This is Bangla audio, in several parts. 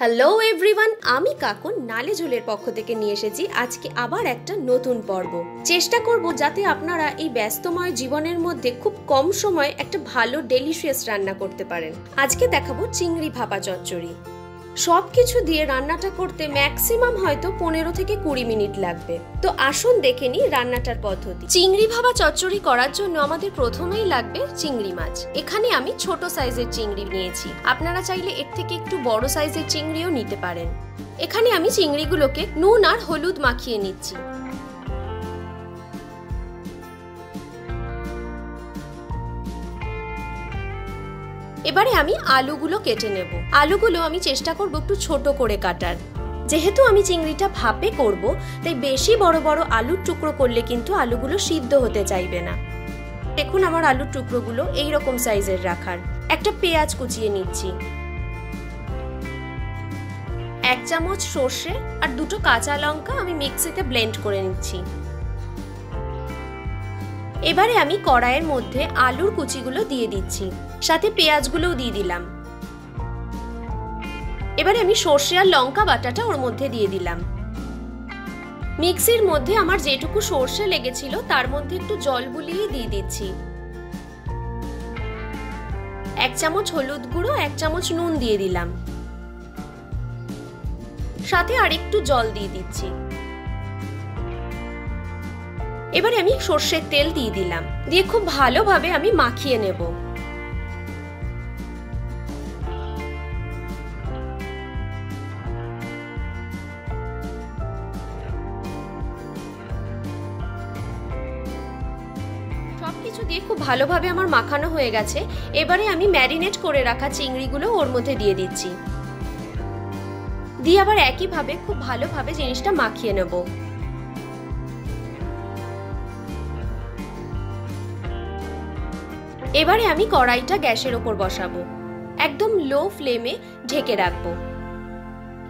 হ্যালো এভরিওয়ান, আমি কাকুন নালে ঝোলের পক্ষ থেকে নিয়ে এসেছি আজকে আবার একটা নতুন পর্ব। চেষ্টা করব যাতে আপনারা এই ব্যস্তময় জীবনের মধ্যে খুব কম সময়ে একটা ভালো ডেলিশিয়াস রান্না করতে পারেন। আজকে দেখাবো চিংড়ি ভাপা চচ্চড়ি। সবকিছু দিয়ে রান্নাটা করতে ম্যাক্সিমাম হয়তো 15 থেকে 20 মিনিট লাগবে। তো আসুন দেখে নিই রান্নাটার পদ্ধতি। চিংড়ি ভাপা চচ্চড়ি করার জন্য আমাদের প্রথমেই লাগবে চিংড়ি মাছ। এখানে আমি ছোট সাইজের চিংড়ি নিয়েছি, আপনারা চাইলে এর থেকে একটু বড় সাইজের চিংড়িও নিতে পারেন। এখানে আমি চিংড়িগুলোকে নুন আর হলুদ মাখিয়ে নিচ্ছি। এবারে আমি আলুগুলো কেটে নেব। আলুগুলো আমি চেষ্টা করব একটু ছোট করে কাটার। যেহেতু আমি চিংড়িটা ভাপে করব, তাই বেশি বড় বড় আলুর টুকরো করলে কিন্তু আলুগুলো সিদ্ধ হতে চাইবে না। দেখুন আমার আলুর টুকরোগুলো এই রকম সাইজের রাখার। একটা পেঁয়াজ কুচিয়ে নিচ্ছি, 1 চামচ সর্ষে আর 2টো কাঁচা লঙ্কা আমি মিক্সিতে ব্লেন্ড করে নিচ্ছি। এবারে আমি কড়াইয়ের মধ্যে আলুর কুচিগুলো দিয়ে দিচ্ছি, সাথে পেঁয়াজগুলোও দিয়ে দিলাম। এবারে আমি সর্ষে আর লঙ্কা বাটাটা ওর মধ্যে দিয়ে দিলাম। মিক্সির মধ্যে আমার যেটুকু সর্ষে লেগেছিল তার মধ্যে একটু জল বুলিয়ে দিয়ে দিচ্ছি। 1 চামচ হলুদ গুঁড়ো, 1 চামচ নুন দিয়ে দিলাম, সাথে আর একটু জল দিয়ে দিচ্ছি। এবারে আমি সর্ষের তেল দিয়ে দিলাম, দিয়ে খুব ভালোভাবে আমি মাখিয়ে নেব। সবকিছু দিয়ে খুব ভালোভাবে আমার মাখানো হয়ে গেছে। এবারে আমি ম্যারিনেট করে রাখা চিংড়িগুলো ওর মধ্যে দিয়ে দিচ্ছি, দিয়ে আবার একইভাবে খুব ভালোভাবে জিনিসটা মাখিয়ে নেব। এবারে আমি কড়াইটা গ্যাসের ওপর বসাবো, একদম লো ফ্লেমে ঢেকে রাখবো।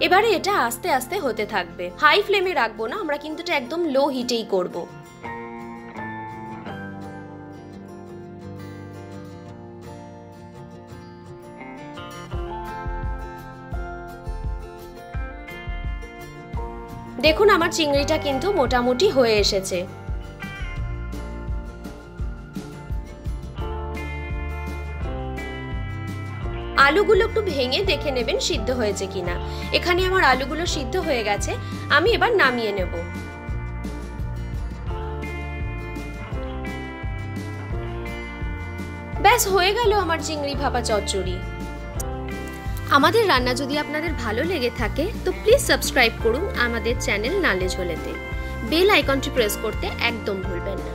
এবারে এটা আস্তে আস্তে হতে থাকবে, হাই ফ্লেমে রাখবো না, আমরা কিন্তু এটা একদম লো হিটেই করব। দেখুন আমার চিংড়িটা কিন্তু মোটামুটি হয়ে এসেছে। আলুগুলো একটু ভেঙে দেখে নেবেন সিদ্ধ হয়েছে কিনা। এখানে আমার আলুগুলো সিদ্ধ হয়ে গেছে, আমি এবার নামিয়ে নেব। ব্যাস হয়ে গেল আমার চিংড়ি ভাপা চচ্চড়ি। আমাদের রান্না যদি আপনাদের ভালো লেগে থাকে তো প্লিজ সাবস্ক্রাইব করুন আমাদের চ্যানেল নালে ঝোলেতে। বেল আইকনটি প্রেস করতে একদম ভুলবেন না।